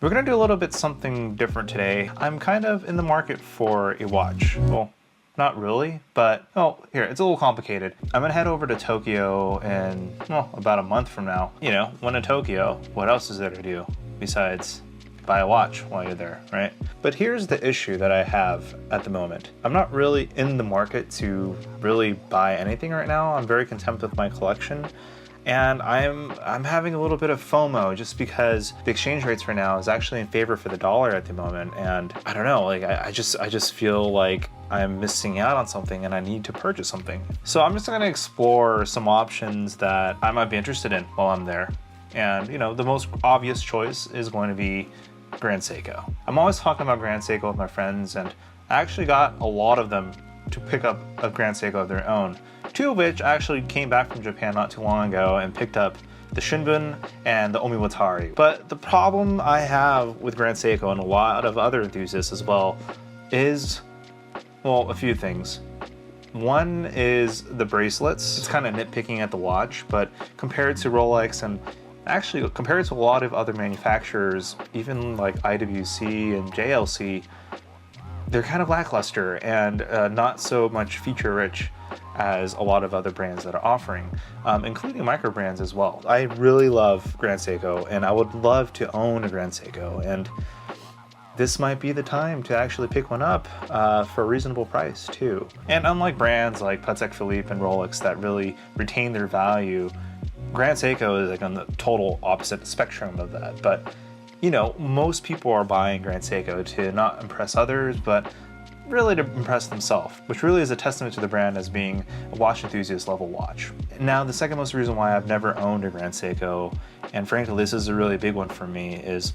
We're gonna do a little bit something different today. I'm kind of in the market for a watch. Well, not really, but here, it's a little complicated. I'm gonna head over to Tokyo in, well, about a month from now. You know, when in Tokyo, what else is there to do besides buy a watch while you're there, right? But here's the issue that I have at the moment. I'm not really in the market to really buy anything right now. I'm very content with my collection. And I'm having a little bit of FOMO just because the exchange rates right now is actually in favor for the dollar at the moment. And I don't know, like I just feel like I'm missing out on something and I need to purchase something. So I'm just gonna explore some options that I might be interested in while I'm there. And you know, the most obvious choice is going to be Grand Seiko. I'm always talking about Grand Seiko with my friends, and I actually got a lot of them to pick up a Grand Seiko of their own. Two of which actually came back from Japan not too long ago and picked up the Shunbun and the Omiwatari. But the problem I have with Grand Seiko and a lot of other enthusiasts as well is, well, a few things. One is the bracelets. It's kind of nitpicking at the watch, but compared to Rolex and actually compared to a lot of other manufacturers, even like IWC and JLC, they're kind of lackluster and not so much feature rich as a lot of other brands that are offering, including micro brands as well. I really love Grand Seiko and I would love to own a Grand Seiko, and this might be the time to actually pick one up for a reasonable price too. And unlike brands like Patek Philippe and Rolex that really retain their value, Grand Seiko is like on the total opposite spectrum of that. But you know, most people are buying Grand Seiko to not impress others, but really to impress themselves, which really is a testament to the brand as being a watch enthusiast level watch. Now, the second most reason why I've never owned a Grand Seiko, and frankly this is a really big one for me, is,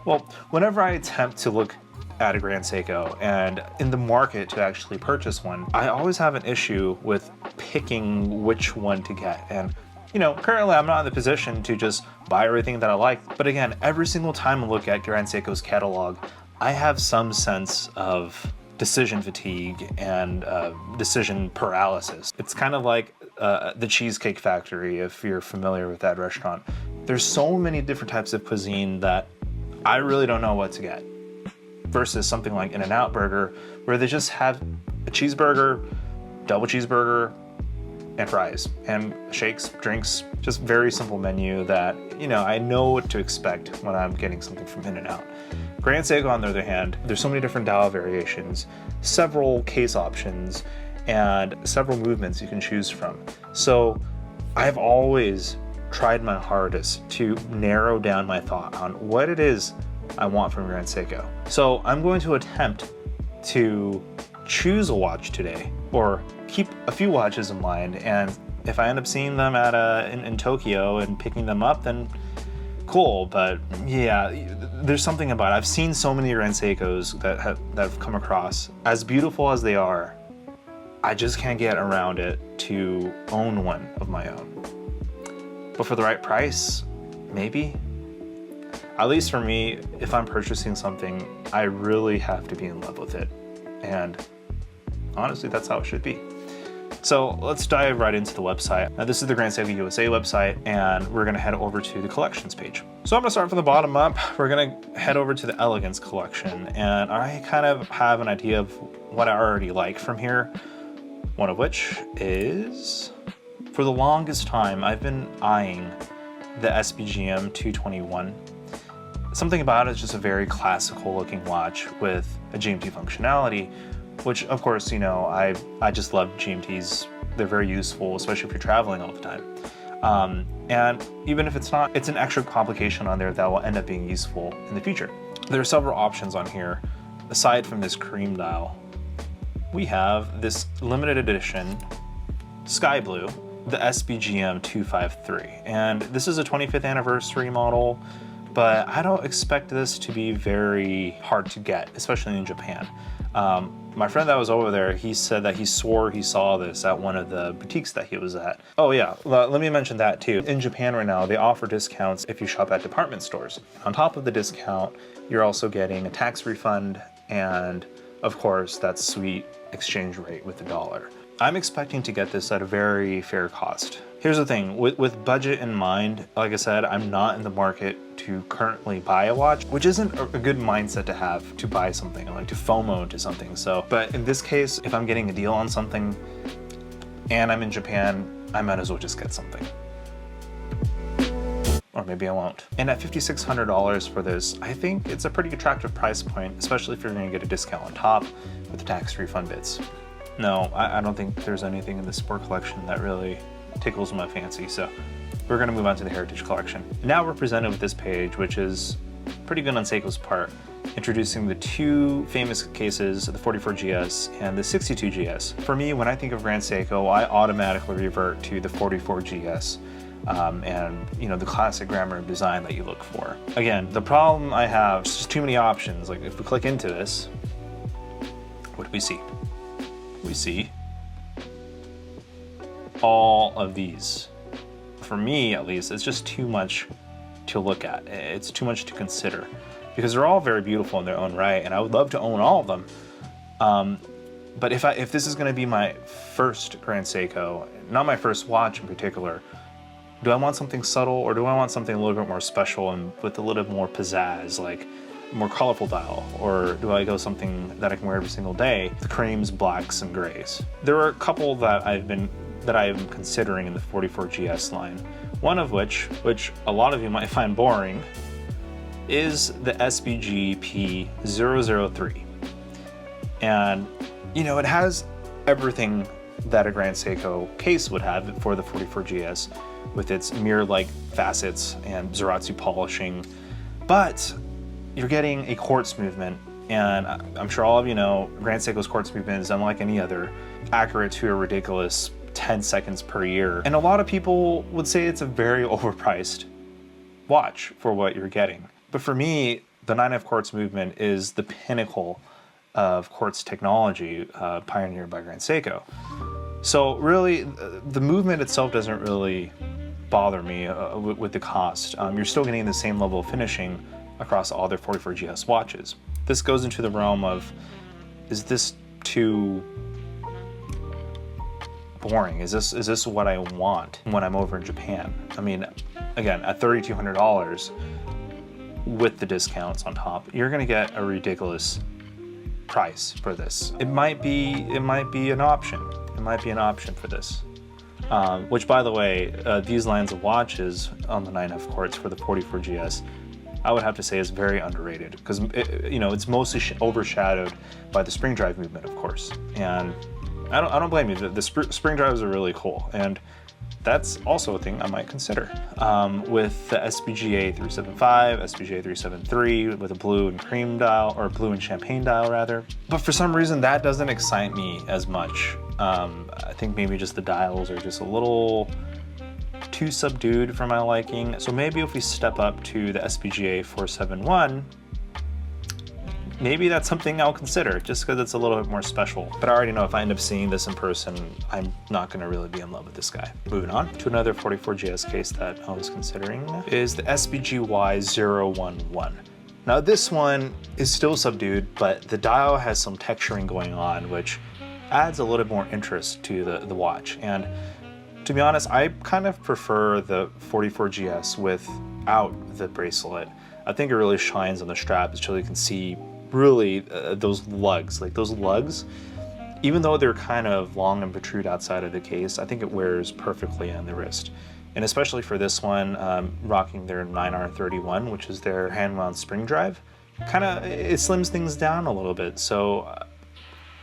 well, whenever I attempt to look at a Grand Seiko and in the market to actually purchase one, I always have an issue with picking which one to get. And you know, currently I'm not in the position to just buy everything that I like, but again, every single time I look at Grand Seiko's catalog, I have some sense of decision fatigue and decision paralysis. It's kind of like the Cheesecake Factory, if you're familiar with that restaurant. There's so many different types of cuisine that I really don't know what to get, versus something like In-N-Out Burger, where they just have a cheeseburger, double cheeseburger, and fries, and shakes, drinks, just very simple menu that, you know, I know what to expect when I'm getting something from In-N-Out. Grand Seiko, on the other hand, there's so many different dial variations, several case options, and several movements you can choose from. So I've always tried my hardest to narrow down my thought on what it is I want from Grand Seiko. So I'm going to attempt to choose a watch today, or keep a few watches in mind, and if I end up seeing them at in Tokyo and picking them up, then cool. But yeah, there's something about it. I've seen so many Grand Seikos that have come across. As beautiful as they are, I just can't get around it to own one of my own. But for the right price, maybe. At least for me, if I'm purchasing something, I really have to be in love with it. And honestly, that's how it should be. So let's dive right into the website. Now, this is the Grand Seiko USA website, and we're gonna head over to the collections page. So I'm gonna start from the bottom up. We're gonna head over to the Elegance collection, and I kind of have an idea of what I already like from here. One of which is, for the longest time, I've been eyeing the SBGM221. Something about it is just a very classical looking watch with a GMT functionality, which of course, you know, I just love GMTs. They're very useful, especially if you're traveling all the time. And even if it's not, it's an extra complication on there that will end up being useful in the future. There are several options on here. Aside from this cream dial, we have this limited edition Sky Blue, the SBGM253. And this is a 25th anniversary model, but I don't expect this to be very hard to get, especially in Japan. My friend that was over there, he said that he swore he saw this at one of the boutiques that he was at. Oh yeah, let me mention that too. In Japan right now, they offer discounts if you shop at department stores. On top of the discount, you're also getting a tax refund and, of course, that sweet exchange rate with the dollar. I'm expecting to get this at a very fair cost. Here's the thing, with budget in mind, like I said, I'm not in the market to currently buy a watch, which isn't a good mindset to have to buy something, like to FOMO into something. So, but in this case, if I'm getting a deal on something and I'm in Japan, I might as well just get something. Or maybe I won't. And at $5,600 for this, I think it's a pretty attractive price point, especially if you're gonna get a discount on top with the tax refund bits. No, I don't think there's anything in the sport collection that really tickles my fancy, so we're gonna move on to the heritage collection. Now we're presented with this page, which is pretty good on Seiko's part, introducing the two famous cases, the 44GS and the 62GS. For me, when I think of Grand Seiko, I automatically revert to the 44GS. And you know, the classic grammar of design that you look for. Again, the problem I have is just too many options. Like if we click into this, what do we see? We see all of these. For me, at least, it's just too much to look at. It's too much to consider because they're all very beautiful in their own right, and I would love to own all of them. But if this is going to be my first Grand Seiko, not my first watch in particular, do I want something subtle or do I want something a little bit more special and with a little bit more pizzazz, like more colorful dial? Or do I go something that I can wear every single day, the creams, blacks, and grays? There are a couple that I'm considering in the 44GS line. One of which a lot of you might find boring, is the SBGP003. And you know, it has everything that a Grand Seiko case would have for the 44GS, with its mirror-like facets and Zaratsu polishing, but you're getting a quartz movement, and I'm sure all of you know Grand Seiko's quartz movement is unlike any other, accurate to a ridiculous 10 seconds per year. And a lot of people would say it's a very overpriced watch for what you're getting. But for me, the 9F quartz movement is the pinnacle of quartz technology pioneered by Grand Seiko. So really, the movement itself doesn't really bother me with the cost. You're still getting the same level of finishing across all their 44GS watches. This goes into the realm of, is this too boring? Is this what I want when I'm over in Japan? I mean, again, at $3,200 with the discounts on top, you're gonna get a ridiculous price for this. It might be an option. It might be an option for this. Which, by the way, these lines of watches on the 9F quartz for the 44GS, I would have to say is very underrated because you know, it's mostly overshadowed by the spring drive movement, of course. And I don't blame you. The spring drives are really cool, and that's also a thing I might consider. With the SBGA375, SBGA373 with a blue and cream dial, or blue and champagne dial rather. But for some reason that doesn't excite me as much. I think maybe just the dials are just a little too subdued for my liking. So maybe if we step up to the SBGA471, maybe that's something I'll consider just because it's a little bit more special. But I already know if I end up seeing this in person, I'm not going to really be in love with this guy. Moving on to another 44GS case that I was considering is the SBGY011. Now this one is still subdued, but the dial has some texturing going on, which adds a little bit more interest to the watch. And to be honest, I kind of prefer the 44GS without the bracelet. I think it really shines on the strap so you can see really those lugs. Like those lugs, even though they're kind of long and protrude outside of the case, I think it wears perfectly on the wrist. And especially for this one, rocking their 9R31, which is their hand-wound spring drive, it slims things down a little bit. So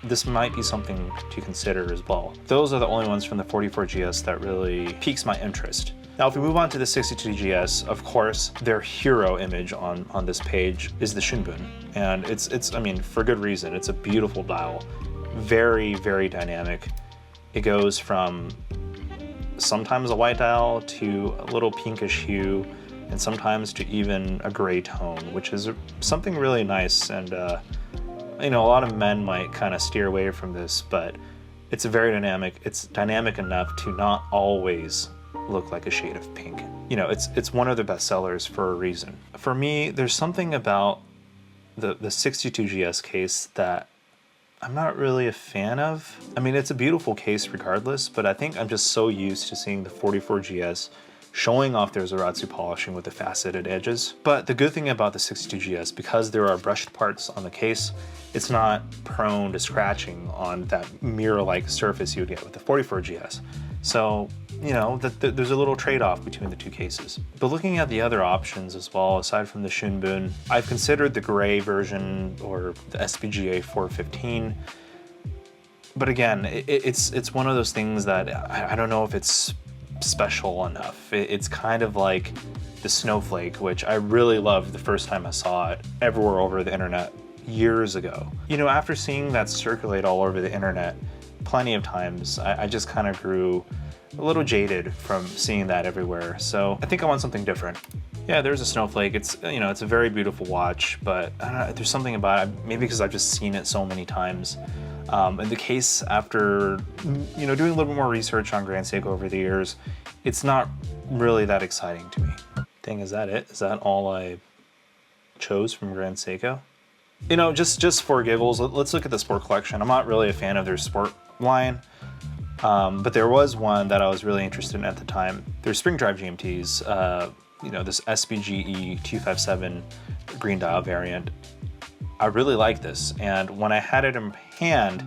this might be something to consider as well. Those are the only ones from the 44GS that really piques my interest. Now, if we move on to the 62GS, of course, their hero image on this page is the Shunbun. And it's I mean, for good reason. It's a beautiful dial, very, very dynamic. It goes from sometimes a white dial to a little pinkish hue, and sometimes to even a gray tone, which is something really nice. And you know, a lot of men might kind of steer away from this, but it's very dynamic. It's dynamic enough to not always look like a shade of pink. You know, it's one of the best sellers for a reason. For me, there's something about the 62GS case that I'm not really a fan of. I mean, it's a beautiful case regardless, but I think I'm just so used to seeing the 44GS showing off their Zaratsu polishing with the faceted edges. But the good thing about the 62GS, because there are brushed parts on the case, it's not prone to scratching on that mirror-like surface you would get with the 44GS. So, you know, there's a little trade-off between the two cases. But looking at the other options as well, aside from the Shunbun, I've considered the gray version or the SBGA413. But again, it's one of those things that I don't know if it's special enough. It's kind of like the snowflake, which I really loved the first time I saw it everywhere over the internet years ago. You know, after seeing that circulate all over the internet plenty of times, I just kind of grew a little jaded from seeing that everywhere. So I think I want something different. Yeah, there's a snowflake. It's, you know, it's a very beautiful watch, but I don't know, there's something about it, maybe because I've just seen it so many times. In the case, after, you know, doing a little bit more research on Grand Seiko over the years, it's not really that exciting to me. Dang, is that it? Is that all I chose from Grand Seiko? You know, just for giggles, let's look at the sport collection. I'm not really a fan of their sport line, but there was one that I was really interested in at the time. Their spring drive GMTs, you know, this SBGE257 green dial variant. I really like this, and when I had it in hand,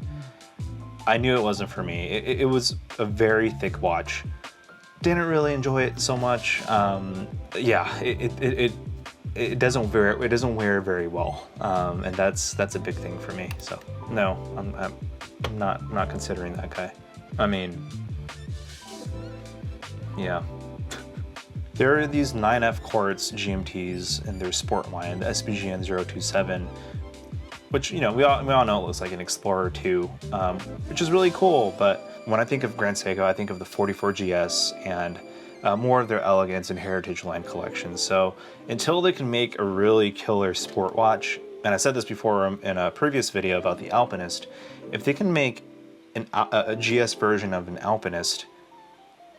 I knew it wasn't for me. It was a very thick watch. Didn't really enjoy it so much. Yeah, it doesn't wear very well, and that's a big thing for me. So no, I'm not considering that guy. I mean, yeah. There are these 9F quartz GMTs in their sport line, the SBGN027, which, you know, we all know it looks like an Explorer 2, which is really cool. But when I think of Grand Seiko, I think of the 44GS and more of their elegance and heritage line collections. So until they can make a really killer sport watch, and I said this before in a previous video about the Alpinist, if they can make a GS version of an Alpinist,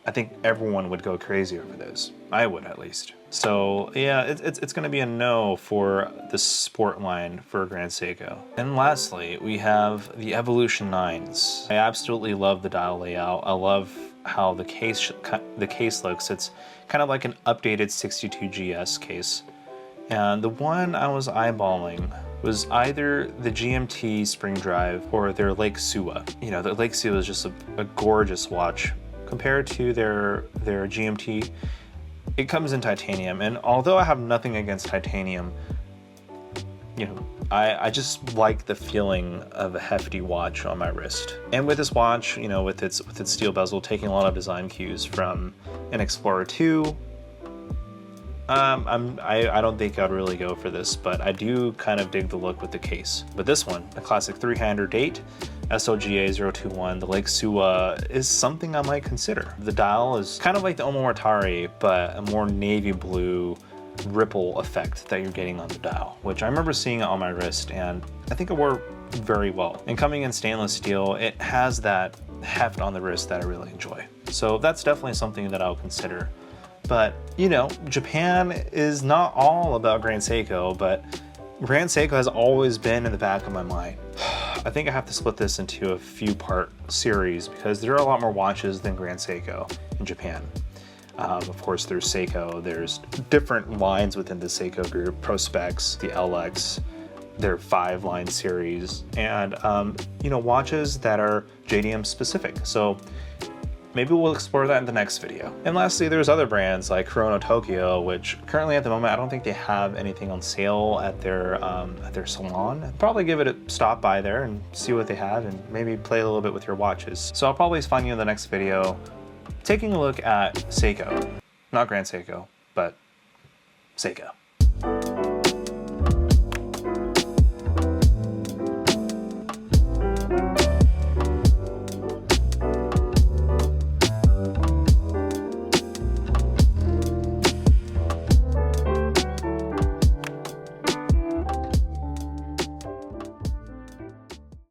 I think everyone would go crazy over those. I would, at least. So yeah, it's going to be a no for the sport line for Grand Seiko. And lastly, we have the Evolution 9s. I absolutely love the dial layout. I love how the case looks. It's kind of like an updated 62GS case. And the one I was eyeballing was either the GMT spring drive or their Lake Suwa. You know, the Lake Suwa is just a gorgeous watch. Compared to their GMT, it comes in titanium, and although I have nothing against titanium, you know, I just like the feeling of a hefty watch on my wrist. And with this watch, you know, with its steel bezel, taking a lot of design cues from an Explorer 2, I don't think I'd really go for this, but I do kind of dig the look with the case. But this one, a classic 3-hander date, SLGA021, the Lake Suwa, is something I might consider. The dial is kind of like the Omowatari, but a more navy blue ripple effect that you're getting on the dial, which I remember seeing it on my wrist, and I think it wore very well. And coming in stainless steel, it has that heft on the wrist that I really enjoy. So that's definitely something that I'll consider. But, you know, Japan is not all about Grand Seiko, but Grand Seiko has always been in the back of my mind. I think I have to split this into a few part series because there are a lot more watches than Grand Seiko in Japan. Of course, there's Seiko, there's different lines within the Seiko group, Prospex, the LX, their 5-line series, and, you know, watches that are JDM specific. So maybe we'll explore that in the next video. And lastly, there's other brands like Chrono Tokyo, which currently at the moment, I don't think they have anything on sale at their salon. I'd probably give it a stop by there and see what they have and maybe play a little bit with your watches. So I'll probably find you in the next video taking a look at Seiko. Not Grand Seiko, but Seiko.